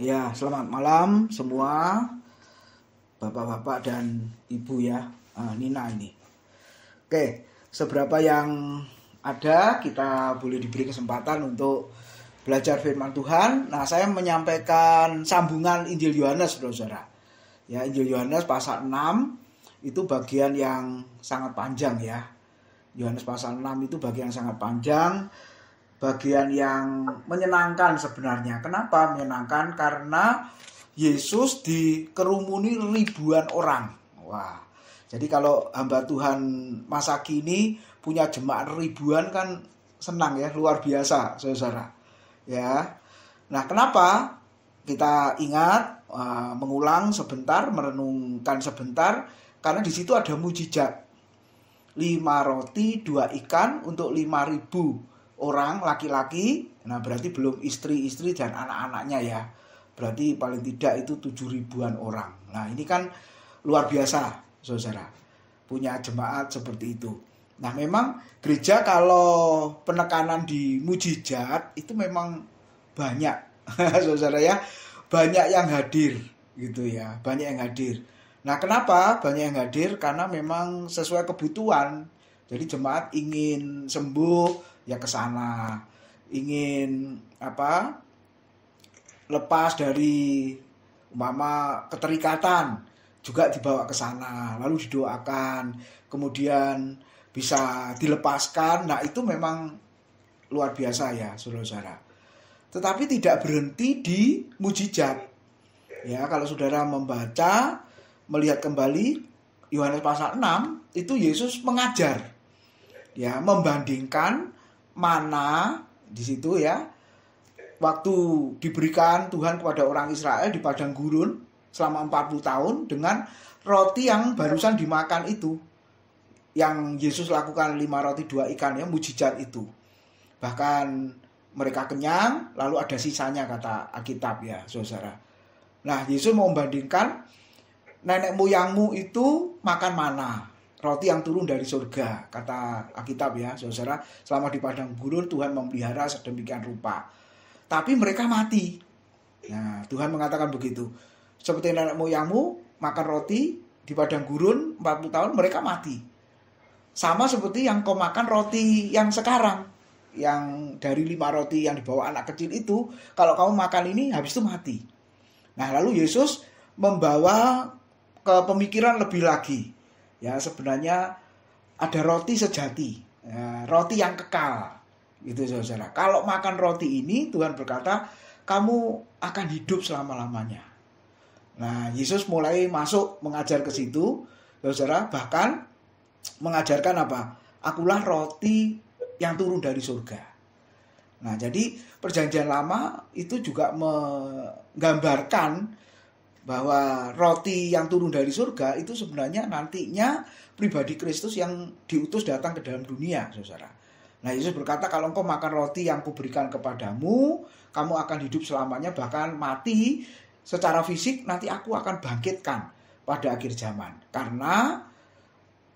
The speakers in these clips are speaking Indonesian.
Ya, selamat malam semua bapak-bapak dan ibu ya, Nina ini. Oke, seberapa yang ada kita boleh diberi kesempatan untuk belajar firman Tuhan. Nah, saya menyampaikan sambungan Injil Yohanes, saudara. Ya, Injil Yohanes pasal 6 itu bagian yang sangat panjang ya. Yohanes pasal 6 itu bagian yang sangat panjang. Bagian yang menyenangkan sebenarnya. Kenapa menyenangkan? Karena Yesus dikerumuni ribuan orang. Wah, jadi kalau hamba Tuhan masa kini punya jemaat ribuan kan senang ya, luar biasa, saudara. Ya, nah kenapa kita ingat mengulang sebentar, merenungkan sebentar? Karena di situ ada mujizat. 5 roti, 2 ikan untuk 5.000 orang laki-laki. Nah berarti belum istri-istri dan anak-anaknya ya. Berarti paling tidak itu 7.000-an orang. Nah ini kan luar biasa saudara, punya jemaat seperti itu. Nah memang gereja kalau penekanan di mujizat itu memang banyak saudara ya. Banyak yang hadir gitu ya, banyak yang hadir. Nah kenapa banyak yang hadir? Karena memang sesuai kebutuhan. Jadi jemaat ingin sembuh ya ke sana, ingin lepas dari keterikatan juga dibawa ke sana, lalu didoakan, kemudian bisa dilepaskan. Nah itu memang luar biasa ya saudara. Tetapi tidak berhenti di mujizat. Ya kalau saudara membaca, melihat kembali Yohanes pasal 6 itu Yesus mengajar, ya membandingkan mana di situ ya, waktu diberikan Tuhan kepada orang Israel di padang gurun selama 40 tahun dengan roti yang barusan dimakan itu, yang Yesus lakukan 5 roti 2 ikan ya, mujizat itu. Bahkan mereka kenyang, lalu ada sisanya kata Alkitab ya saudara. Nah Yesus mau membandingkan, nenek moyangmu itu makan mana, roti yang turun dari surga, kata Alkitab ya saudara. Selama di padang gurun Tuhan memelihara sedemikian rupa, tapi mereka mati. Nah Tuhan mengatakan begitu, seperti nenek moyangmu makan roti di padang gurun 40 tahun mereka mati. Sama seperti yang kau makan roti yang sekarang, yang dari 5 roti yang dibawa anak kecil itu, kalau kamu makan ini habis itu mati. Nah lalu Yesus membawa ke pemikiran lebih lagi. Ya sebenarnya ada roti sejati, ya, roti yang kekal, gitu saudara. Kalau makan roti ini Tuhan berkata kamu akan hidup selama-lamanya. Nah Yesus mulai masuk mengajar ke situ, saudara. Bahkan mengajarkan apa? Akulah roti yang turun dari surga. Nah jadi perjanjian lama itu juga menggambarkan bahwa roti yang turun dari surga itu sebenarnya nantinya pribadi Kristus yang diutus datang ke dalam dunia, saudara. Nah Yesus berkata kalau engkau makan roti yang kuberikan kepadamu, kamu akan hidup selamanya, bahkan mati secara fisik nanti aku akan bangkitkan pada akhir zaman. Karena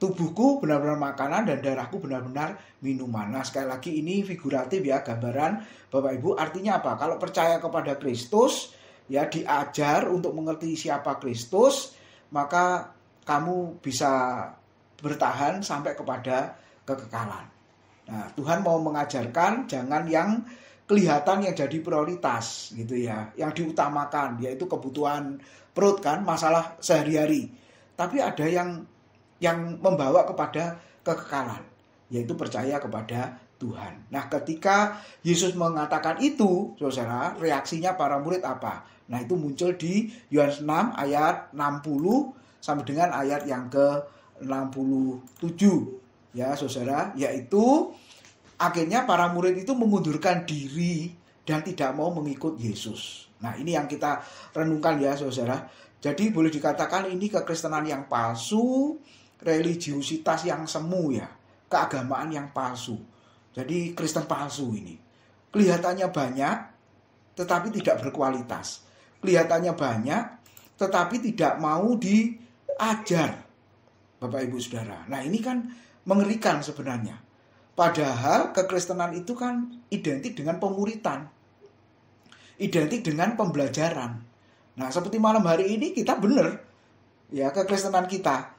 tubuhku benar-benar makanan dan darahku benar-benar minuman. Nah sekali lagi ini figuratif ya, gambaran Bapak Ibu. Artinya apa? Kalau percaya kepada Kristus, ya diajar untuk mengerti siapa Kristus, maka kamu bisa bertahan sampai kepada kekekalan. Nah, Tuhan mau mengajarkan jangan yang kelihatan yang jadi prioritas gitu ya, yang diutamakan yaitu kebutuhan perut kan, masalah sehari-hari. Tapi ada yang membawa kepada kekekalan, yaitu percaya kepada Tuhan. Nah, ketika Yesus mengatakan itu, saudara, reaksinya para murid apa? Nah, itu muncul di Yohanes 6 ayat 60 sampai dengan ayat yang ke-67. Ya, saudara, yaitu akhirnya para murid itu mengundurkan diri dan tidak mau mengikut Yesus. Nah, ini yang kita renungkan ya, saudara. Jadi boleh dikatakan ini kekristenan yang palsu, religiusitas yang semu ya, keagamaan yang palsu. Jadi Kristen palsu ini. Kelihatannya banyak tetapi tidak berkualitas. Kelihatannya banyak tetapi tidak mau diajar, Bapak Ibu Saudara. Nah ini kan mengerikan sebenarnya. Padahal kekristenan itu kan identik dengan pemuritan. identik dengan pembelajaran. Nah, seperti malam hari ini kita benar, ya, kekristenan kita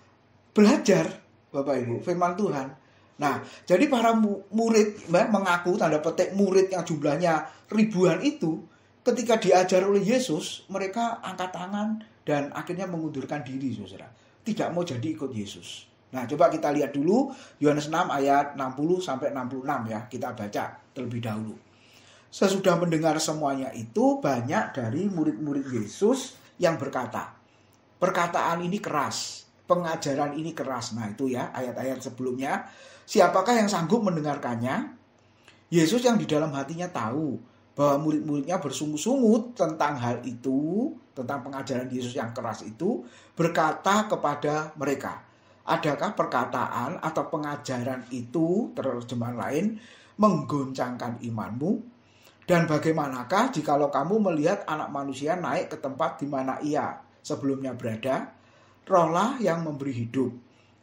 belajar, Bapak Ibu, firman Tuhan. Nah, jadi para murid mengaku, tanda petik murid yang jumlahnya ribuan itu, ketika diajar oleh Yesus, mereka angkat tangan dan akhirnya mengundurkan diri, saudara. Tidak mau jadi ikut Yesus. Nah, coba kita lihat dulu Yohanes 6 ayat 60 sampai 66 ya. Kita baca terlebih dahulu. Sesudah mendengar semuanya itu, banyak dari murid-murid Yesus yang berkata, perkataan ini keras, pengajaran ini keras. Nah, itu ya ayat-ayat sebelumnya. Siapakah yang sanggup mendengarkannya? Yesus yang di dalam hatinya tahu bahwa murid-muridnya bersungut-sungut tentang hal itu, tentang pengajaran Yesus yang keras itu, berkata kepada mereka, adakah perkataan atau pengajaran itu, terjemahan lain, menggoncangkan imanmu? Dan bagaimanakah jikalau kamu melihat anak manusia naik ke tempat di mana ia sebelumnya berada? Rohlah yang memberi hidup,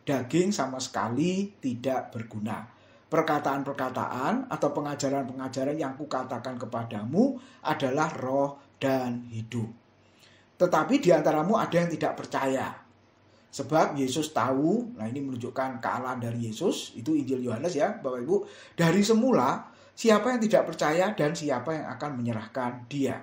daging sama sekali tidak berguna. Perkataan-perkataan atau pengajaran-pengajaran yang kukatakan kepadamu adalah roh dan hidup. Tetapi di antaramu ada yang tidak percaya. Sebab Yesus tahu, nah ini menunjukkan kealahan dari Yesus, itu Injil Yohanes ya Bapak Ibu, dari semula siapa yang tidak percaya dan siapa yang akan menyerahkan dia.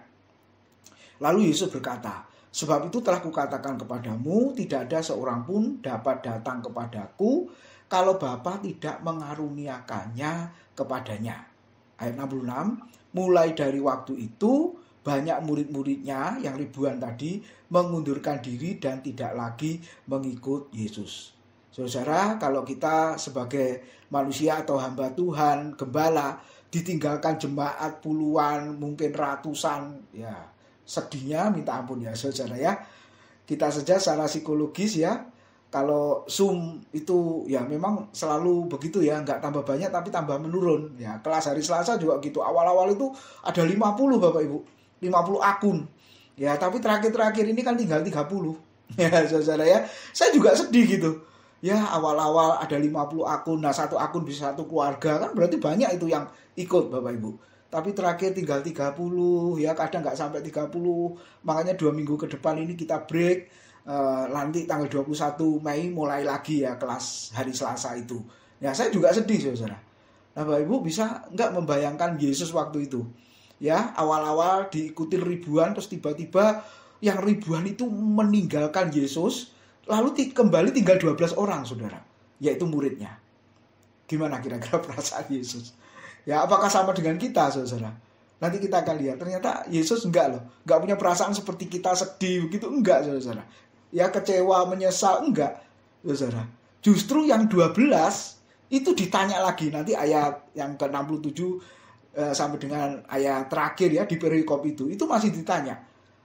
Lalu Yesus berkata, sebab itu telah kukatakan kepadamu, tidak ada seorang pun dapat datang kepadaku kalau Bapa tidak mengaruniakannya kepadanya. Ayat 66, mulai dari waktu itu banyak murid-muridnya yang ribuan tadi mengundurkan diri dan tidak lagi mengikut Yesus. Saudara, kalau kita sebagai manusia atau hamba Tuhan, gembala, ditinggalkan jemaat puluhan, mungkin ratusan, ya sedihnya minta ampun ya saudara ya. Kita saja secara psikologis ya, kalau Zoom itu ya memang selalu begitu ya, nggak tambah banyak tapi tambah menurun. Ya, kelas hari Selasa juga gitu. Awal-awal itu ada 50 Bapak Ibu, 50 akun. Ya, tapi terakhir-terakhir ini kan tinggal 30. Ya, saudara ya. Saya juga sedih gitu. Ya, awal-awal ada 50 akun. Nah, satu akun bisa satu keluarga, kan berarti banyak itu yang ikut Bapak Ibu. Tapi terakhir tinggal 30, ya kadang nggak sampai 30. Makanya 2 minggu ke depan ini kita break. Nanti tanggal 21 Mei mulai lagi ya kelas hari Selasa itu. Ya saya juga sedih saudara. Nah Bapak Ibu bisa nggak membayangkan Yesus waktu itu? Ya awal-awal diikuti ribuan, terus tiba-tiba yang ribuan itu meninggalkan Yesus, lalu kembali tinggal 12 orang saudara, yaitu muridnya. Gimana kira-kira perasaan Yesus? Ya apakah sama dengan kita saudara? Nanti kita akan lihat, ternyata Yesus enggak punya perasaan seperti kita sedih begitu, enggak saudara. Ya kecewa, menyesal, enggak saudara. Justru yang 12 itu ditanya lagi, nanti ayat yang ke-67 sampai dengan ayat terakhir ya di perikop itu masih ditanya,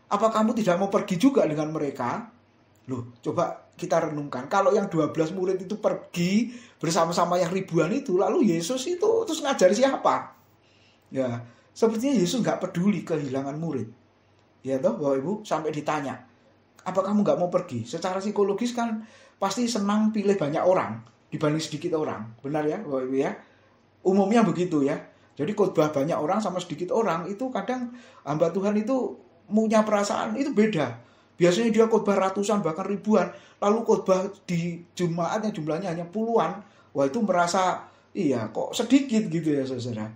apa kamu tidak mau pergi juga dengan mereka? Loh, coba kita renungkan, kalau yang 12 murid itu pergi bersama-sama yang ribuan itu, lalu Yesus itu terus ngajari siapa? Ya, sepertinya Yesus nggak peduli kehilangan murid. Ya toh Bapak Ibu, sampai ditanya, apa kamu nggak mau pergi? Secara psikologis kan pasti senang pilih banyak orang dibanding sedikit orang. Benar ya Bapak Ibu ya? Umumnya begitu ya. Jadi khotbah banyak orang sama sedikit orang itu kadang hamba Tuhan itu punya perasaan itu beda. Biasanya dia khotbah ratusan bahkan ribuan. Lalu khotbah di jemaat yang jumlahnya hanya puluhan. Wah itu merasa iya kok sedikit gitu ya saudara.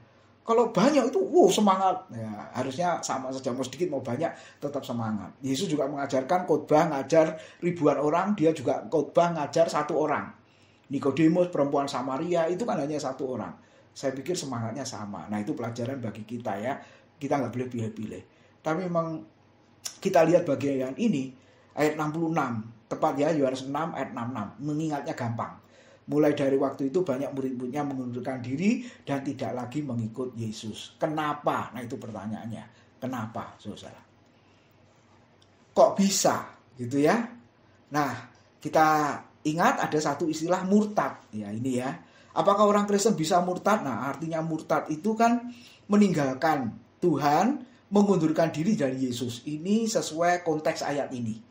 Kalau banyak itu semangat. Ya, harusnya sama saja, mau sedikit mau banyak tetap semangat. Yesus juga mengajarkan khotbah ngajar ribuan orang, dia juga khotbah ngajar satu orang. Nikodemus perempuan Samaria itu kan hanya satu orang. Saya pikir semangatnya sama. Nah itu pelajaran bagi kita ya. Kita nggak boleh pilih-pilih. Tapi memang kita lihat bagian ini ayat 66 tepat ya, Yohanes 6 ayat 66. Mengingatnya gampang. Mulai dari waktu itu banyak murid-muridnya mengundurkan diri dan tidak lagi mengikut Yesus. Kenapa? Nah itu pertanyaannya. Kenapa, saudara? Kok bisa? Gitu ya. Nah, kita ingat ada satu istilah murtad. Ya ini ya. Apakah orang Kristen bisa murtad? Nah artinya murtad itu kan meninggalkan Tuhan, mengundurkan diri dari Yesus. Ini sesuai konteks ayat ini.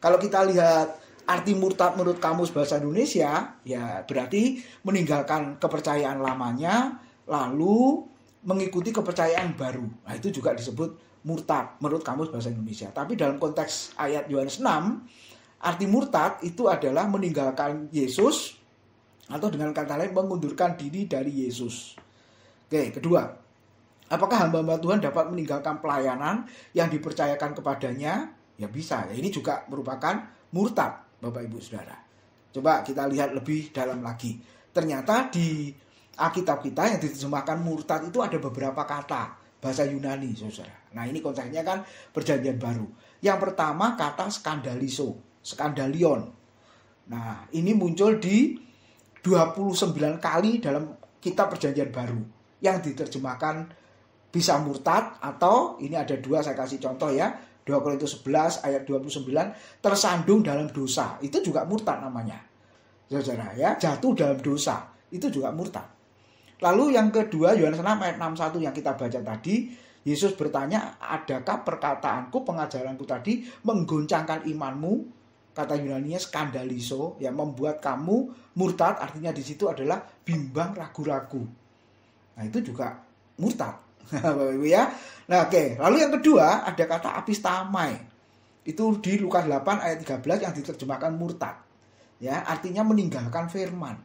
Kalau kita lihat arti murtad menurut Kamus Bahasa Indonesia, ya berarti meninggalkan kepercayaan lamanya, lalu mengikuti kepercayaan baru. Nah itu juga disebut murtad menurut kamus bahasa Indonesia. Tapi dalam konteks ayat Yohanes 6, arti murtad itu adalah meninggalkan Yesus atau dengan kata lain mengundurkan diri dari Yesus. Oke, kedua, apakah hamba-hamba Tuhan dapat meninggalkan pelayanan yang dipercayakan kepadanya? Ya bisa. Ya, ini juga merupakan murtad, Bapak Ibu Saudara. Coba kita lihat lebih dalam lagi. Ternyata di Alkitab kita yang diterjemahkan murtad itu ada beberapa kata bahasa Yunani, Saudara. Nah, ini konteksnya kan Perjanjian Baru. Yang pertama kata skandalion. Nah, ini muncul di 29 kali dalam kitab Perjanjian Baru yang diterjemahkan bisa murtad, atau ini ada dua, saya kasih contoh ya. 2 Korintus 11 ayat 29, tersandung dalam dosa. Itu juga murtad namanya. Saudara ya, jatuh dalam dosa. Itu juga murtad. Lalu yang kedua, Yohanes 6 ayat 61 yang kita baca tadi, Yesus bertanya, adakah perkataanku, pengajaranku tadi menggoncangkan imanmu? Kata Yunaninya skandaliso, yang membuat kamu murtad, artinya di situ adalah bimbang, ragu-ragu. Nah, itu juga murtad. Bapak Ibu ya. Nah, oke. Lalu yang kedua ada kata apistamai. Itu di Lukas 8 ayat 13 yang diterjemahkan murtad. Ya, artinya meninggalkan firman.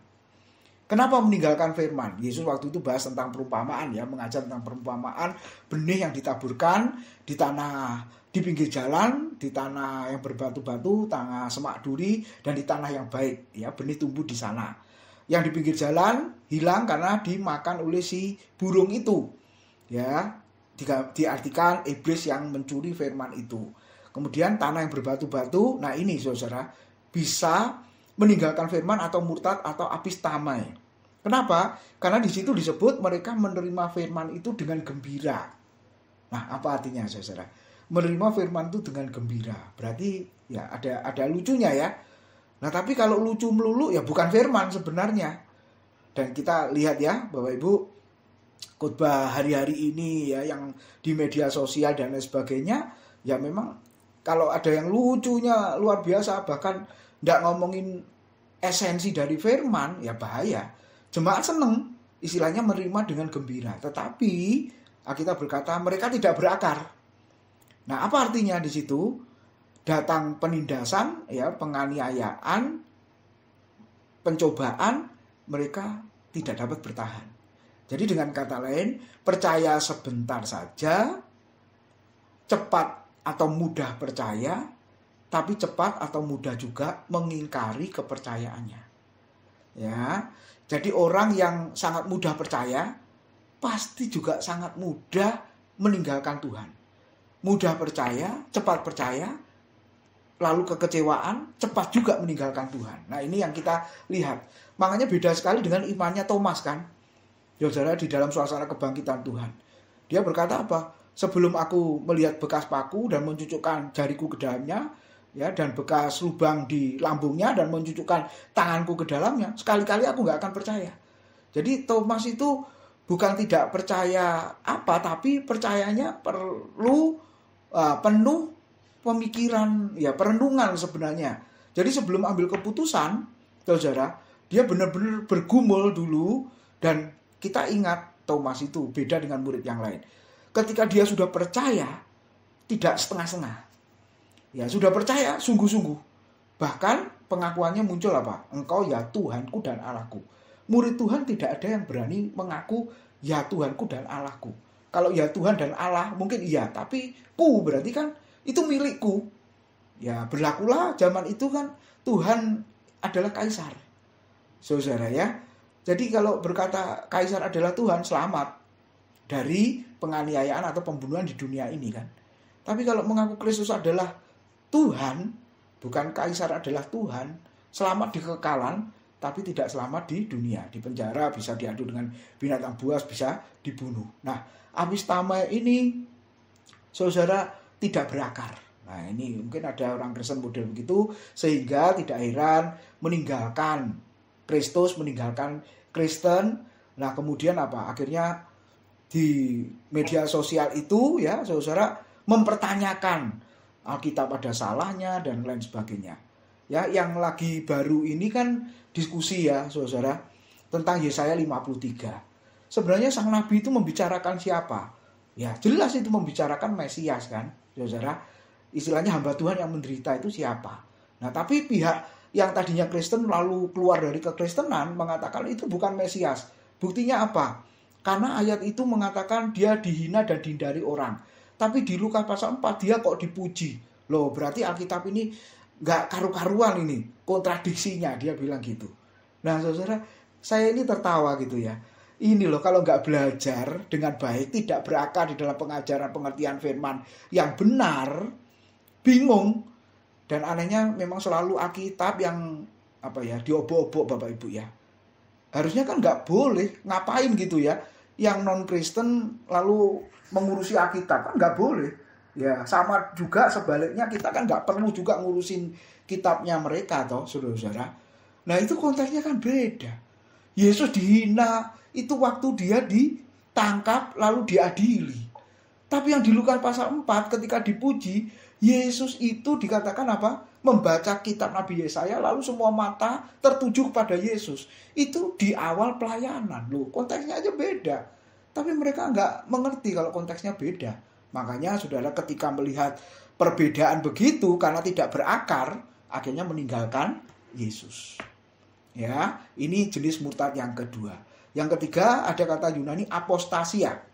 Kenapa meninggalkan firman? Yesus waktu itu bahas tentang perumpamaan ya, mengajar tentang perumpamaan benih yang ditaburkan di tanah, di pinggir jalan, di tanah yang berbatu-batu, tanah semak duri, dan di tanah yang baik. Ya, benih tumbuh di sana. Yang di pinggir jalan hilang karena dimakan oleh si burung itu. Ya, diartikan iblis yang mencuri firman itu. Kemudian tanah yang berbatu-batu, nah ini saudara, bisa meninggalkan firman atau murtad atau apistamai. Kenapa? Karena di situ disebut mereka menerima firman itu dengan gembira. Nah, apa artinya saudara? Menerima firman itu dengan gembira. Berarti ya ada lucunya ya. Nah, tapi kalau lucu melulu ya bukan firman sebenarnya. Dan kita lihat ya, Bapak Ibu, khotbah hari-hari ini ya yang di media sosial dan lain sebagainya, ya memang kalau ada yang lucunya luar biasa, bahkan nggak ngomongin esensi dari firman, ya bahaya. Jemaat seneng, istilahnya menerima dengan gembira. Tetapi Alkitab berkata mereka tidak berakar. Nah, apa artinya di situ? Datang penindasan, ya, penganiayaan, pencobaan, mereka tidak dapat bertahan. Jadi dengan kata lain, percaya sebentar saja, cepat atau mudah percaya, tapi cepat atau mudah juga mengingkari kepercayaannya. Ya, jadi orang yang sangat mudah percaya, pasti juga sangat mudah meninggalkan Tuhan. Mudah percaya, cepat percaya, lalu kekecewaan, cepat juga meninggalkan Tuhan. Nah, ini yang kita lihat. Makanya beda sekali dengan imannya Thomas kan. Ya saudara, di dalam suasana kebangkitan Tuhan. Dia berkata apa? Sebelum aku melihat bekas paku dan mencucukkan jariku ke dalamnya, ya, dan bekas lubang di lambungnya dan mencucukkan tanganku ke dalamnya, sekali-kali aku nggak akan percaya. Jadi Thomas itu bukan tidak percaya apa, tapi percayanya perlu penuh pemikiran, ya, perenungan sebenarnya. Jadi sebelum ambil keputusan, saudara, dia benar-benar bergumul dulu. Dan kita ingat Thomas itu beda dengan murid yang lain. Ketika dia sudah percaya, tidak setengah-setengah. Ya, sudah percaya sungguh-sungguh. Bahkan pengakuannya muncul apa? Engkau ya Tuhanku dan Allahku. Murid Tuhan tidak ada yang berani mengaku ya Tuhanku dan Allahku. Kalau ya Tuhan dan Allah mungkin iya, tapi ku berarti kan itu milikku. Ya, berlakulah zaman itu kan Tuhan adalah kaisar. Saudara ya. Jadi kalau berkata kaisar adalah Tuhan, selamat dari penganiayaan atau pembunuhan di dunia ini kan. Tapi kalau mengaku Kristus adalah Tuhan, bukan kaisar adalah Tuhan, selamat di kekekalan, tapi tidak selamat di dunia. Di penjara, bisa diadu dengan binatang buas, bisa dibunuh. Nah, apistamai ini, saudara, tidak berakar. Nah, ini mungkin ada orang Kristen model begitu, sehingga tidak heran meninggalkan Kristus, meninggalkan Kristen. Nah, kemudian apa? Akhirnya di media sosial itu, ya, saudara, mempertanyakan Alkitab ada salahnya dan lain sebagainya. Ya, yang lagi baru ini kan diskusi ya, saudara, tentang Yesaya 53. Sebenarnya sang nabi itu membicarakan siapa? Ya, jelas itu membicarakan Mesias kan, saudara. Istilahnya hamba Tuhan yang menderita itu siapa? Nah, tapi pihak yang tadinya Kristen lalu keluar dari kekristenan mengatakan itu bukan Mesias. Buktinya apa? Karena ayat itu mengatakan dia dihina dan dihindari orang. Tapi di Lukas pasal 4 dia kok dipuji. Loh, berarti Alkitab ini gak karu-karuan ini. Kontradiksinya, dia bilang gitu. Nah, saudara, saya ini tertawa gitu ya. Ini loh, kalau nggak belajar dengan baik, tidak berakar di dalam pengajaran pengertian firman yang benar, bingung. Dan anehnya memang selalu Alkitab yang diobok-obok Bapak Ibu ya. Harusnya kan nggak boleh, ngapain gitu ya. Yang non-Kristen lalu mengurusi Alkitab, kan nggak boleh. Ya, sama juga sebaliknya kita kan nggak perlu juga ngurusin kitabnya mereka toh, saudara-saudara. Nah, itu konteksnya kan beda. Yesus dihina itu waktu dia ditangkap lalu diadili. Tapi yang di Lukas pasal 4 ketika dipuji, Yesus itu dikatakan apa? Membaca kitab Nabi Yesaya lalu semua mata tertuju kepada Yesus. Itu di awal pelayanan. Loh, konteksnya aja beda. Tapi mereka nggak mengerti kalau konteksnya beda. Makanya saudara ketika melihat perbedaan begitu karena tidak berakar, akhirnya meninggalkan Yesus. Ya, ini jenis murtad yang kedua. Yang ketiga ada kata Yunani apostasia.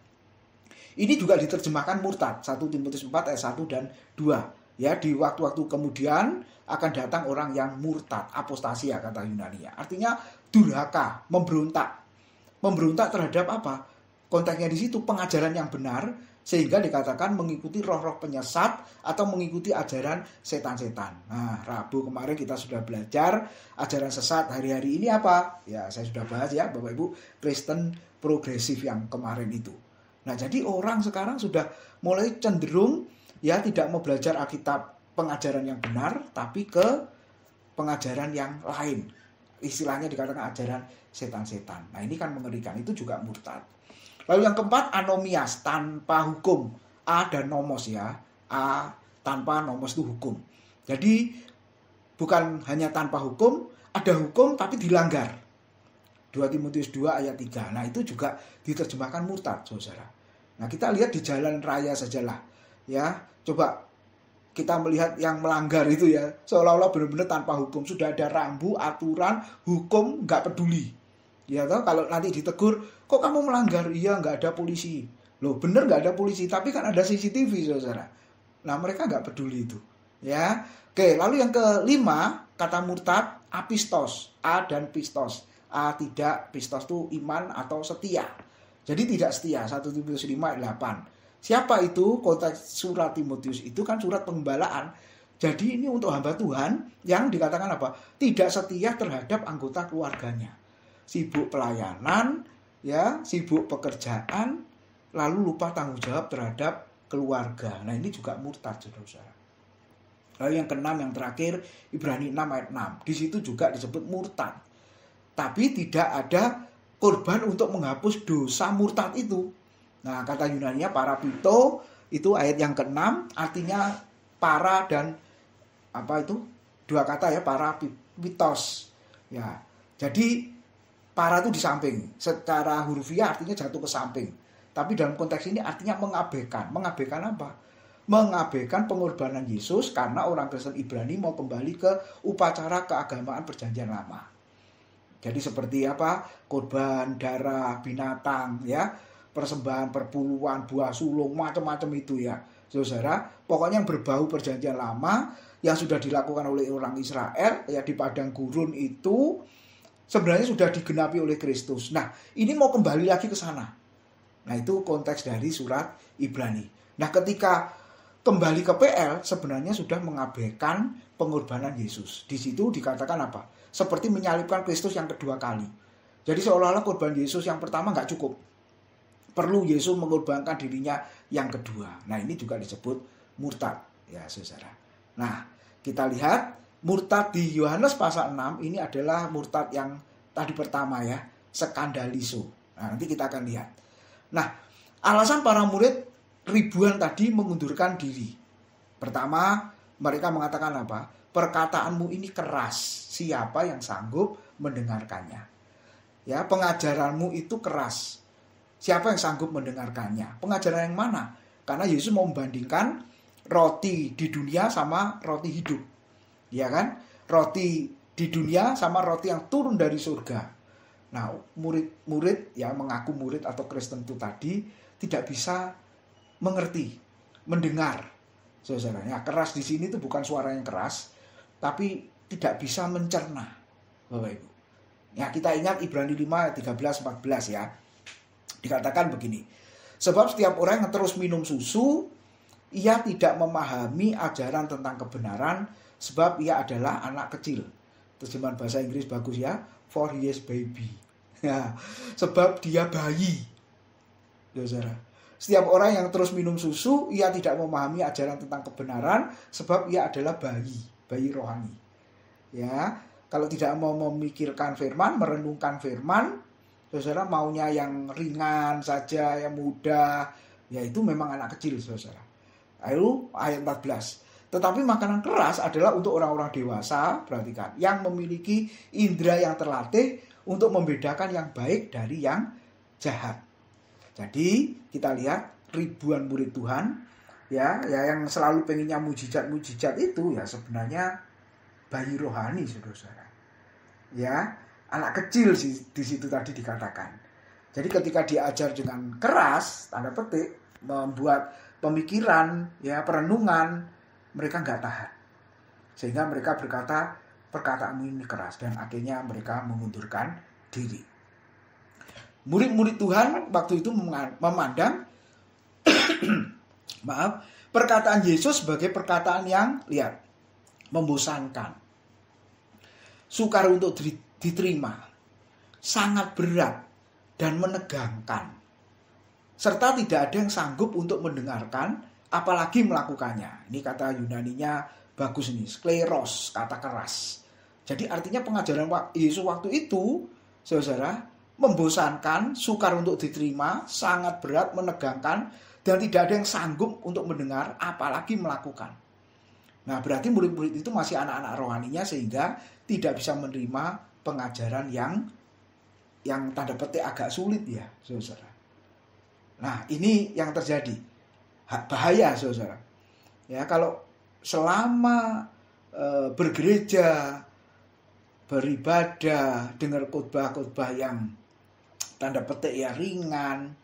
Ini juga diterjemahkan murtad. 1 Timotius 4 ayat 1 dan 2. Ya, di waktu-waktu kemudian akan datang orang yang murtad, apostasia kata Yunani. Artinya durhaka, memberontak. Memberontak terhadap apa? Konteksnya di situ pengajaran yang benar, sehingga dikatakan mengikuti roh-roh penyesat atau mengikuti ajaran setan-setan. Nah, Rabu kemarin kita sudah belajar ajaran sesat. Hari-hari ini apa? Ya, saya sudah bahas ya Bapak Ibu, Kristen progresif yang kemarin itu. Nah, jadi orang sekarang sudah mulai cenderung ya tidak mau belajar Alkitab pengajaran yang benar, tapi ke pengajaran yang lain. Istilahnya dikatakan ajaran setan-setan. Nah, ini kan mengerikan, itu juga murtad. Lalu yang keempat, anomias, tanpa hukum. A dan nomos ya. A tanpa nomos itu hukum. Jadi bukan hanya tanpa hukum, ada hukum tapi dilanggar. 2 Timotius 2 ayat 3. Nah, itu juga diterjemahkan murtad, saudara. Nah, kita lihat di jalan raya sajalah. Ya, coba kita melihat yang melanggar itu ya, seolah-olah benar-benar tanpa hukum. Sudah ada rambu, aturan, hukum, nggak peduli. Ya toh, kalau nanti ditegur, kok kamu melanggar? Iya, nggak ada polisi. Loh, bener nggak ada polisi, tapi kan ada CCTV, saudara. Nah, mereka nggak peduli itu. Ya, oke. Lalu yang kelima, kata murtad, apistos. A dan pistos. A tidak, pistos itu iman atau setia. Jadi tidak setia. 1 Timotius 5 ayat 8. Siapa itu? Konteks surat Timotius itu kan surat penggembalaan. Jadi ini untuk hamba Tuhan yang dikatakan apa? Tidak setia terhadap anggota keluarganya. Sibuk pelayanan, ya, sibuk pekerjaan, lalu lupa tanggung jawab terhadap keluarga. Nah, ini juga murtad, saudara-saudara. Lalu yang keenam, yang terakhir, Ibrani 6 ayat 6. Di situ juga disebut murtad. Tapi tidak ada korban untuk menghapus dosa murtad itu. Nah, kata Yunaninya parapito, itu ayat yang keenam, artinya para dan apa itu? Dua kata ya, parapitos. Ya, jadi para itu di samping. Secara hurufiah artinya jatuh ke samping. Tapi dalam konteks ini artinya mengabaikan. Mengabaikan apa? Mengabaikan pengorbanan Yesus karena orang Kristen Ibrani mau kembali ke upacara keagamaan perjanjian lama. Jadi seperti apa? Korban darah binatang ya, persembahan perpuluhan, buah sulung, macam-macam itu ya. Saudara, pokoknya yang berbau perjanjian lama yang sudah dilakukan oleh orang Israel ya di padang gurun itu sebenarnya sudah digenapi oleh Kristus. Nah, ini mau kembali lagi ke sana. Nah, itu konteks dari surat Ibrani. Nah, ketika kembali ke PL, sebenarnya sudah mengabaikan pengorbanan Yesus. Di situ dikatakan apa? Seperti menyalibkan Kristus yang kedua kali. Jadi seolah-olah korban Yesus yang pertama nggak cukup. Perlu Yesus mengorbankan dirinya yang kedua. Nah, ini juga disebut murtad, ya saudara. Nah, kita lihat murtad di Yohanes pasal 6 ini adalah murtad yang tadi pertama ya, skandaliso. Nah, nanti kita akan lihat. Nah, alasan para murid ribuan tadi mengundurkan diri. Pertama, mereka mengatakan apa? Perkataanmu ini keras. Siapa yang sanggup mendengarkannya? Ya, pengajaranmu itu keras. Siapa yang sanggup mendengarkannya? Pengajaran yang mana? Karena Yesus mau membandingkan roti di dunia sama roti hidup. Ya kan? Roti di dunia sama roti yang turun dari surga. Nah, murid-murid yang mengaku murid atau Kristen itu tadi tidak bisa mengerti, mendengar. Saudara, keras di sini itu bukan suara yang keras, tapi tidak bisa mencerna, Bapak Ibu. Ya, kita ingat Ibrani 5 ayat 13-14 ya. Dikatakan begini, sebab setiap orang yang terus minum susu, ia tidak memahami ajaran tentang kebenaran, sebab ia adalah anak kecil. Terjemahan bahasa Inggris bagus ya, for he is baby. Ya, sebab dia bayi. Ya, saudara. Setiap orang yang terus minum susu, ia tidak memahami ajaran tentang kebenaran, sebab ia adalah bayi rohani. Ya, kalau tidak mau memikirkan firman, merenungkan firman, saudara, maunya yang ringan saja, yang mudah, ya itu memang anak kecil, saudara. Lalu ayat 14. Tetapi makanan keras adalah untuk orang-orang dewasa, perhatikan, yang memiliki indera yang terlatih untuk membedakan yang baik dari yang jahat. Jadi kita lihat ribuan murid Tuhan, ya yang selalu pengennya mujizat-mujizat itu ya sebenarnya bayi rohani, saudara. Ya, anak kecil sih di situ tadi dikatakan. Jadi ketika diajar dengan keras, tanda petik, membuat pemikiran, ya perenungan, mereka nggak tahan. Sehingga mereka berkata, perkataanmu ini keras, dan akhirnya mereka mengundurkan diri. Murid-murid Tuhan waktu itu memandang perkataan Yesus sebagai perkataan yang membosankan, sukar untuk diterima, sangat berat dan menegangkan, serta tidak ada yang sanggup untuk mendengarkan, apalagi melakukannya. Ini kata Yunaninya bagus nih, skleros, kata keras. Jadi artinya pengajaran Yesus waktu itu, saudara, membosankan, sukar untuk diterima, sangat berat, menegangkan, dan tidak ada yang sanggup untuk mendengar, apalagi melakukan. Nah, berarti murid-murid itu masih anak-anak rohaninya sehingga tidak bisa menerima pengajaran yang tanda petik agak sulit ya, saudara. Nah, ini yang terjadi. Bahaya, saudara. Ya, kalau selama bergereja, beribadah, dengar khotbah-khotbah yang tanda petik ya ringan,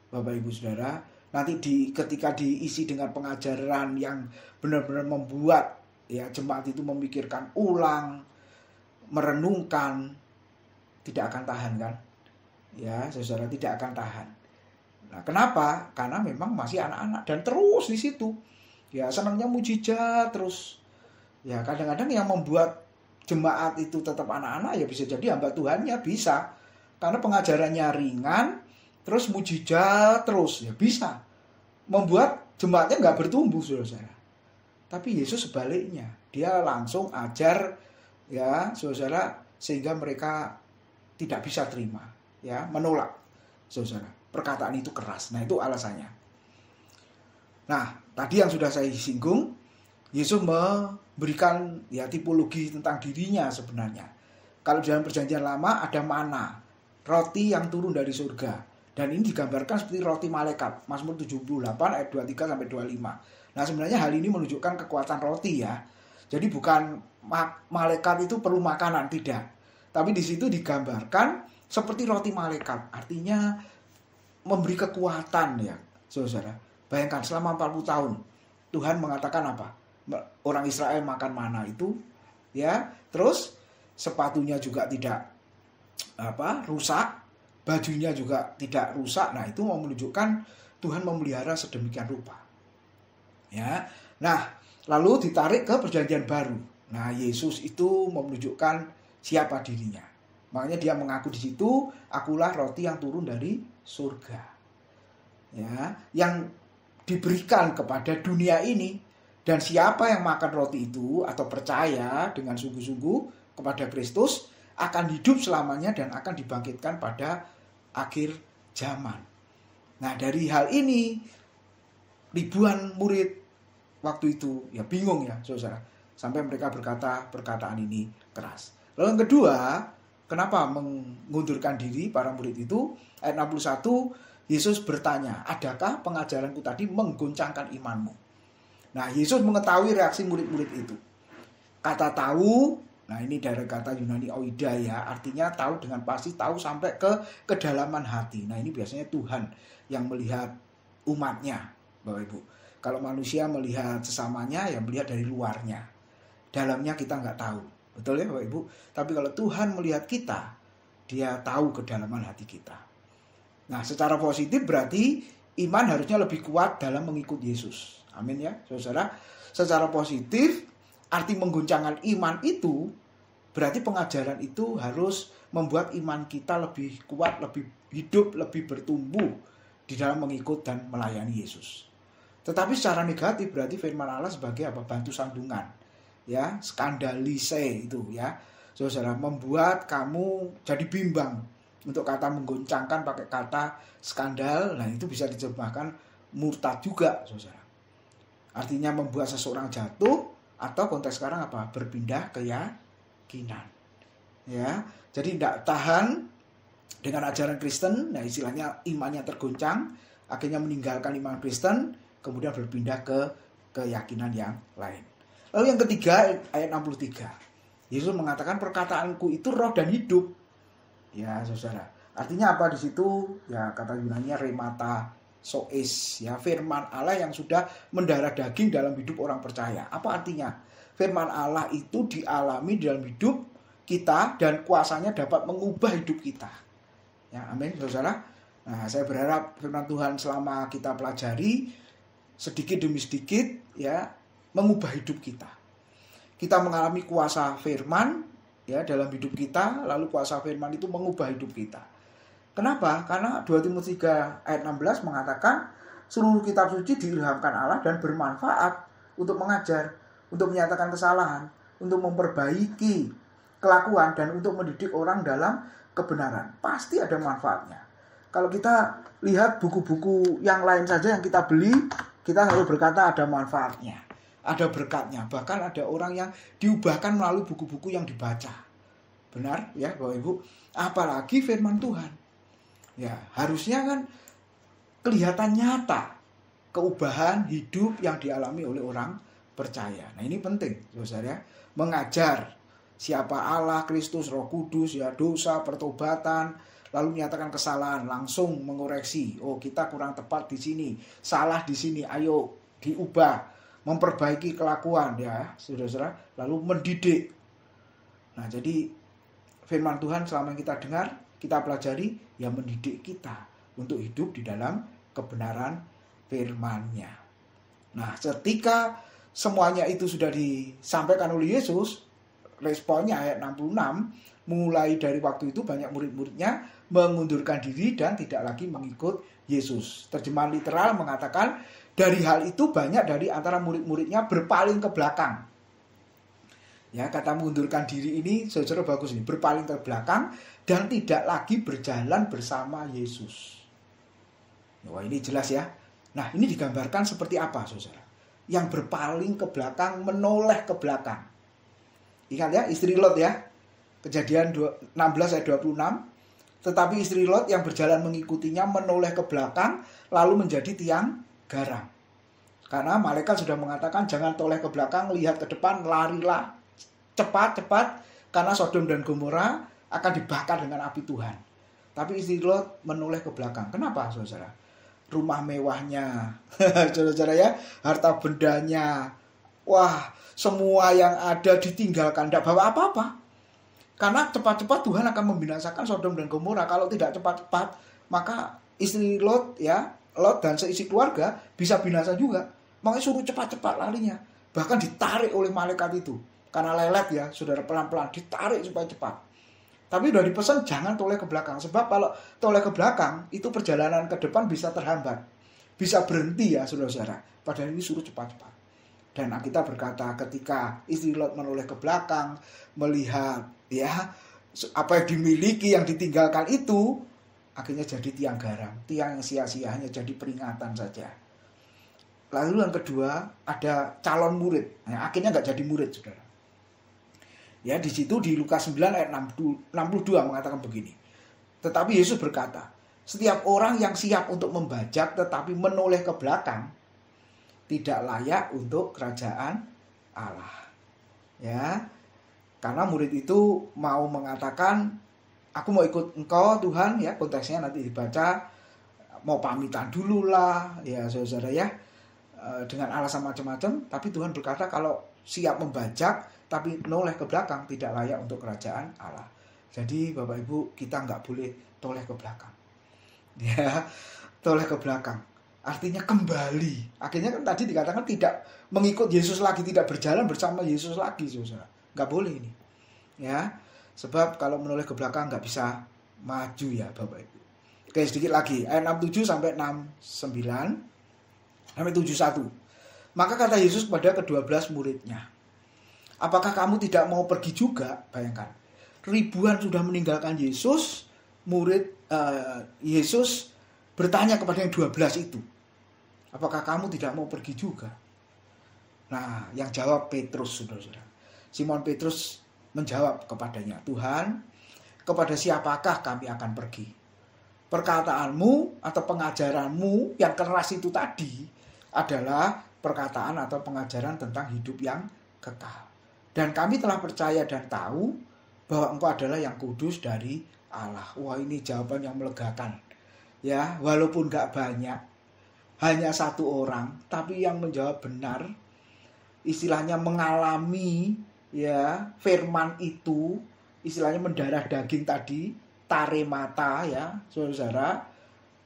Bapak Ibu Saudara, nanti ketika diisi dengan pengajaran yang benar-benar membuat ya jemaat itu memikirkan ulang, merenungkan, tidak akan tahan kan? Ya, saudara, tidak akan tahan. Nah, kenapa? Karena memang masih anak-anak dan terus di situ. Ya, senangnya mujizat terus. Ya, kadang-kadang yang membuat jemaat itu tetap anak-anak ya bisa jadi hamba Tuhannya, bisa. Karena pengajarannya ringan, terus mujizat terus, ya bisa. Membuat jemaatnya nggak bertumbuh, saudara. Tapi Yesus sebaliknya, dia langsung ajar, ya saudara, sehingga mereka tidak bisa terima, ya menolak, saudara. Perkataan itu keras. Nah, itu alasannya. Nah, tadi yang sudah saya singgung, Yesus memberikan ya tipologi tentang dirinya sebenarnya. Kalau dalam Perjanjian Lama ada mana, roti yang turun dari surga. Dan ini digambarkan seperti roti malaikat. Mazmur 78 ayat 23 sampai 25. Nah, sebenarnya hal ini menunjukkan kekuatan roti ya. Jadi bukan malaikat itu perlu makanan, tidak. Tapi di situ digambarkan seperti roti malaikat. Artinya memberi kekuatan ya, saudara. Bayangkan selama 40 tahun Tuhan mengatakan apa? Orang Israel makan mana itu, ya. Terus sepatunya juga tidak rusak, bajunya juga tidak rusak. Nah, itu mau menunjukkan Tuhan memelihara sedemikian rupa. Ya. Nah, lalu ditarik ke Perjanjian Baru. Nah, Yesus itu menunjukkan siapa dirinya. Makanya dia mengaku di situ, akulah roti yang turun dari surga. Ya, yang diberikan kepada dunia ini, dan siapa yang makan roti itu atau percaya dengan sungguh-sungguh kepada Kristus akan hidup selamanya dan akan dibangkitkan pada akhir zaman. Nah, dari hal ini ribuan murid waktu itu ya bingung ya, saudara, sampai mereka berkata perkataan ini keras. Lalu yang kedua, kenapa mengundurkan diri para murid itu? Ayat 61, Yesus bertanya, adakah pengajaranku tadi menggoncangkan imanmu? Nah, Yesus mengetahui reaksi murid-murid itu. Kata tahu, nah ini dari kata Yunani oida ya, artinya tahu dengan pasti, tahu sampai ke kedalaman hati. Nah ini biasanya Tuhan yang melihat umatnya, Bapak Ibu. Kalau manusia melihat sesamanya, ya melihat dari luarnya. Dalamnya kita nggak tahu, betul ya Bapak Ibu? Tapi kalau Tuhan melihat kita, dia tahu kedalaman hati kita. Nah secara positif berarti iman harusnya lebih kuat dalam mengikut Yesus. Amin ya saudara. Secara positif, arti menggoncangkan iman itu berarti pengajaran itu harus membuat iman kita lebih kuat, lebih hidup, lebih bertumbuh di dalam mengikut dan melayani Yesus. Tetapi secara negatif berarti firman Allah sebagai apa? Bantu sandungan, ya, skandalise itu ya, saudara, membuat kamu jadi bimbang. Untuk kata menggoncangkan pakai kata skandal, nah itu bisa diterjemahkan murtad juga, saudara. Artinya membuat seseorang jatuh. Atau konteks sekarang apa? Berpindah keyakinan. Ya, jadi tidak tahan dengan ajaran Kristen, nah istilahnya imannya tergoncang, akhirnya meninggalkan iman Kristen, kemudian berpindah ke keyakinan yang lain. Lalu yang ketiga, ayat 63. Yesus mengatakan perkataanku itu roh dan hidup. Ya, saudara. Artinya apa di situ? Ya, kata Yunani-nya remata sois, ya, firman Allah yang sudah mendarah daging dalam hidup orang percaya. Apa artinya? Firman Allah itu dialami dalam hidup kita dan kuasanya dapat mengubah hidup kita. Ya, amin, saudara. Nah, saya berharap firman Tuhan selama kita pelajari sedikit demi sedikit ya mengubah hidup kita. Kita mengalami kuasa firman ya dalam hidup kita, lalu kuasa firman itu mengubah hidup kita. Kenapa? Karena 2 Timotius 3 ayat 16 mengatakan seluruh kitab suci diilhamkan Allah dan bermanfaat untuk mengajar, untuk menyatakan kesalahan, untuk memperbaiki kelakuan dan untuk mendidik orang dalam kebenaran. Pasti ada manfaatnya. Kalau kita lihat buku-buku yang lain saja yang kita beli, kita harus berkata ada manfaatnya, ada berkatnya. Bahkan ada orang yang diubahkan melalui buku-buku yang dibaca. Benar ya Bapak Ibu? Apalagi firman Tuhan. Ya, harusnya kan kelihatan nyata keubahan hidup yang dialami oleh orang percaya. Nah, ini penting, saudara ya. Mengajar siapa Allah, Kristus, Roh Kudus, ya, dosa, pertobatan, lalu menyatakan kesalahan, langsung mengoreksi. Oh, kita kurang tepat di sini, salah di sini, ayo diubah, memperbaiki kelakuan ya, saudara-saudara, lalu mendidik. Nah, jadi firman Tuhan selama yang kita dengar, kita pelajari, yang mendidik kita untuk hidup di dalam kebenaran firman-Nya. Nah, ketika semuanya itu sudah disampaikan oleh Yesus, responnya ayat 66, mulai dari waktu itu banyak murid-muridnya mengundurkan diri dan tidak lagi mengikut Yesus. Terjemahan literal mengatakan, dari hal itu banyak dari antara murid-muridnya berpaling ke belakang. Ya, kata mengundurkan diri ini saudara bagus ini, berpaling ke belakang dan tidak lagi berjalan bersama Yesus. Wah, ini jelas ya. Nah, ini digambarkan seperti apa, saudara? Yang berpaling ke belakang, menoleh ke belakang. Ingat ya, istri Lot ya. Kejadian 16 ayat 26. Tetapi istri Lot yang berjalan mengikutinya menoleh ke belakang, lalu menjadi tiang garam. Karena malaikat sudah mengatakan, jangan toleh ke belakang, lihat ke depan, larilah cepat-cepat, karena Sodom dan Gomora akan dibakar dengan api Tuhan. Tapi istri Lot menoleh ke belakang. Kenapa, saudara? Rumah mewahnya, saudara ya, harta bendanya, wah, semua yang ada ditinggalkan, tidak bawa apa-apa. Karena cepat-cepat Tuhan akan membinasakan Sodom dan Gomora. Kalau tidak cepat-cepat, maka istri Lot ya, Lot dan seisi keluarga bisa binasa juga. Makanya suruh cepat-cepat larinya. Bahkan ditarik oleh malaikat itu. Karena lelet ya, saudara, pelan-pelan ditarik supaya cepat. Tapi udah dipesan jangan toleh ke belakang. Sebab kalau toleh ke belakang, itu perjalanan ke depan bisa terhambat. Bisa berhenti ya, saudara-saudara. Padahal ini suruh cepat-cepat. Dan kita berkata ketika istri Lot menoleh ke belakang, melihat ya apa yang dimiliki, yang ditinggalkan itu, akhirnya jadi tiang garam. Tiang yang sia-sia hanya jadi peringatan saja. Lalu yang kedua, ada calon murid. Nah, akhirnya nggak jadi murid, saudara. Ya, di situ di Lukas 9 ayat 62 mengatakan begini. Tetapi Yesus berkata, Setiap orang yang siap untuk membajak tetapi menoleh ke belakang tidak layak untuk kerajaan Allah. Ya. Karena murid itu mau mengatakan, aku mau ikut engkau Tuhan, ya, konteksnya nanti dibaca, mau pamitan dulu lah, ya saudara ya, dengan alasan macam-macam. Tapi Tuhan berkata kalau siap membajak tapi noleh ke belakang tidak layak untuk kerajaan Allah. Jadi Bapak Ibu, kita nggak boleh toleh ke belakang, ya, toleh ke belakang. Artinya kembali. Akhirnya kan tadi dikatakan tidak mengikut Yesus lagi, tidak berjalan bersama Yesus lagi, saudara. Nggak boleh ini, ya. Sebab kalau menoleh ke belakang nggak bisa maju, ya Bapak Ibu. Oke, sedikit lagi, ayat 67 sampai 69 sampai 71. Maka kata Yesus kepada ke-12 muridnya, apakah kamu tidak mau pergi juga? Bayangkan, ribuan sudah meninggalkan Yesus. Yesus bertanya kepada yang 12 itu, apakah kamu tidak mau pergi juga? Nah, yang jawab Petrus, saudara. Simon Petrus menjawab kepadanya, Tuhan, kepada siapakah kami akan pergi? Perkataanmu atau pengajaranmu yang keras itu tadi adalah perkataan atau pengajaran tentang hidup yang kekal. Dan kami telah percaya dan tahu bahwa engkau adalah yang kudus dari Allah. Wah, ini jawaban yang melegakan. Ya, walaupun gak banyak, hanya satu orang, tapi yang menjawab benar, istilahnya mengalami, ya, firman itu, istilahnya mendarah daging tadi, taremata, ya, saudara,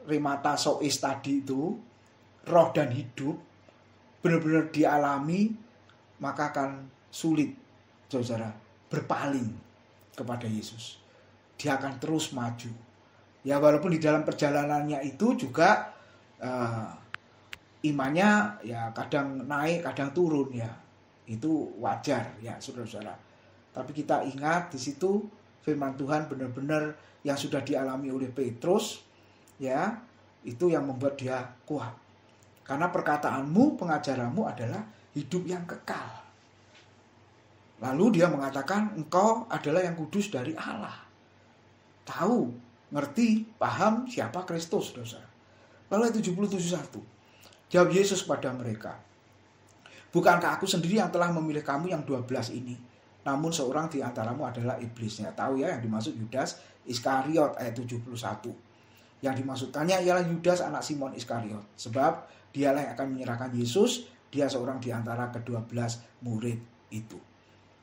remata sois tadi itu, roh dan hidup, benar-benar dialami, maka akan sulit, saudara, berpaling kepada Yesus. Dia akan terus maju. Ya, walaupun di dalam perjalanannya itu juga imannya ya kadang naik, kadang turun, ya. Itu wajar, ya, saudara-saudara. Tapi kita ingat di situ firman Tuhan benar-benar yang sudah dialami oleh Petrus, ya, itu yang membuat dia kuat. Karena perkataanmu, pengajaranmu adalah hidup yang kekal. Lalu dia mengatakan, engkau adalah yang kudus dari Allah. Tahu, ngerti, paham siapa Kristus, saudara. Lalu ayat 77:1. Jawab Yesus kepada mereka, bukankah aku sendiri yang telah memilih kamu yang 12 ini? Namun seorang di antaramu adalah iblisnya. Tahu, ya, yang dimaksud Yudas Iskariot, ayat 71. Yang dimaksudkannya ialah Yudas anak Simon Iskariot. Sebab dialah yang akan menyerahkan Yesus. Dia seorang di antara ke-12 murid itu.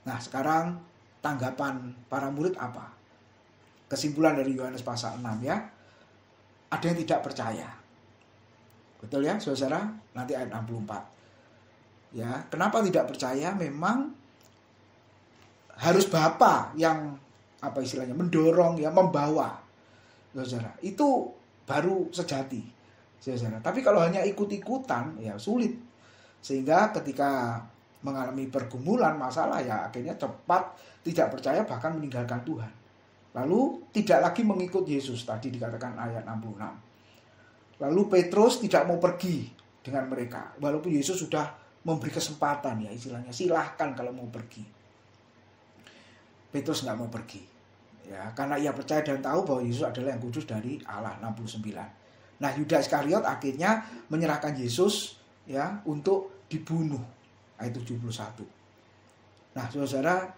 Nah, sekarang tanggapan para murid apa? Kesimpulan dari Yohanes pasal 6, ya. Ada yang tidak percaya. Betul, ya, saudara? Nanti ayat 64. Ya, kenapa tidak percaya? Memang harus Bapa yang apa istilahnya mendorong, ya, membawa, saudara. Itu baru sejati, saudara. Tapi kalau hanya ikut-ikutan, ya sulit. Sehingga ketika mengalami pergumulan masalah, ya akhirnya cepat tidak percaya, bahkan meninggalkan Tuhan. Lalu tidak lagi mengikut Yesus, tadi dikatakan ayat 66. Lalu Petrus tidak mau pergi dengan mereka, walaupun Yesus sudah memberi kesempatan, ya, istilahnya silahkan kalau mau pergi. Petrus nggak mau pergi, ya, karena ia percaya dan tahu bahwa Yesus adalah yang kudus dari Allah, 69. Nah, Yudas Iskariot akhirnya menyerahkan Yesus, ya, untuk dibunuh, ayat 71. Nah, saudara,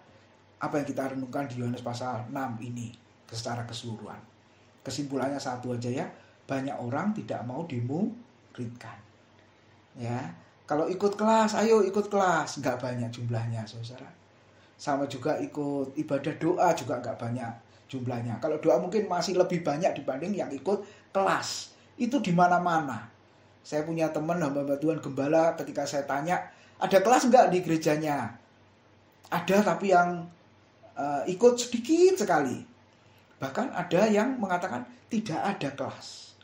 apa yang kita renungkan di Yohanes pasal 6 ini secara keseluruhan? Kesimpulannya satu aja, ya, banyak orang tidak mau dimuridkan. Ya, kalau ikut kelas, ayo ikut kelas, nggak banyak jumlahnya, saudara. Sama juga ikut ibadah doa juga nggak banyak jumlahnya. Kalau doa mungkin masih lebih banyak dibanding yang ikut kelas. Itu di mana-mana. Saya punya teman hamba Tuhan gembala, ketika saya tanya, ada kelas nggak di gerejanya? Ada, tapi yang ikut sedikit sekali. Bahkan ada yang mengatakan tidak ada kelas.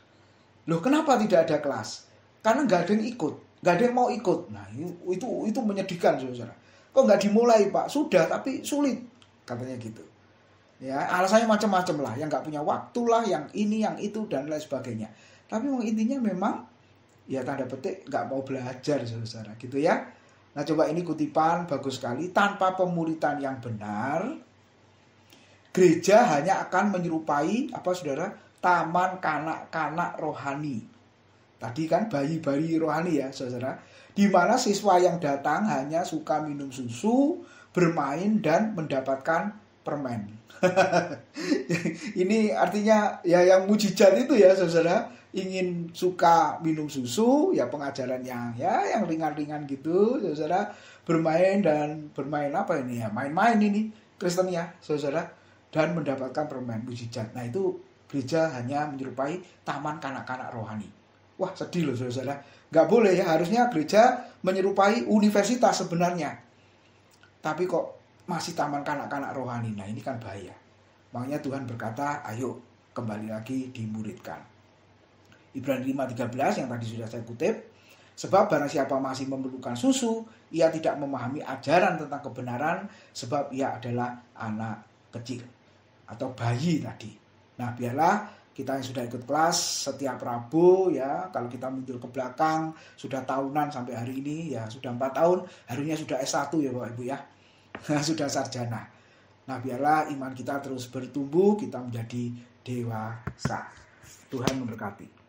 Loh, kenapa tidak ada kelas? Karena nggak ada yang ikut, nggak ada yang mau ikut. Nah, itu menyedihkan, saudara. Kok nggak dimulai, Pak? Sudah, tapi sulit, katanya gitu. Ya, alasannya macam-macam lah, yang nggak punya waktu lah, yang ini, yang itu, dan lain sebagainya. Tapi intinya memang, ya tanda petik, nggak mau belajar, saudara, gitu ya. Nah, coba ini kutipan bagus sekali. Tanpa pemuritan yang benar, gereja hanya akan menyerupai apa, saudara? taman kanak-kanak rohani. Tadi kan bayi-bayi rohani ya saudara. Di mana siswa yang datang hanya suka minum susu, bermain, dan mendapatkan permen. Ini artinya ya yang mujizat itu ya saudara. Ingin suka minum susu, ya pengajarannya ya yang ringan-ringan gitu saudara. Bermain apa ini ya, main-main ini Kristen ya saudara. Dan mendapatkan permen, mujizat. Nah itu gereja hanya menyerupai taman kanak-kanak rohani. Wah sedih loh saudara. Nggak boleh ya, harusnya gereja menyerupai universitas sebenarnya. Tapi kok masih taman kanak-kanak rohani. Nah ini kan bahaya. Makanya Tuhan berkata, ayo kembali lagi dimuridkan. Ibrani 5:13 yang tadi sudah saya kutip. Sebab barang siapa masih memerlukan susu, ia tidak memahami ajaran tentang kebenaran, sebab ia adalah anak kecil atau bayi tadi. Nah biarlah kita yang sudah ikut kelas setiap Rabu ya, kalau kita mundur ke belakang sudah tahunan sampai hari ini ya sudah 4 tahun, harinya sudah S1 ya Bapak Ibu ya. Sudah sarjana. Nah, biarlah iman kita terus bertumbuh, kita menjadi dewasa. Tuhan memberkati.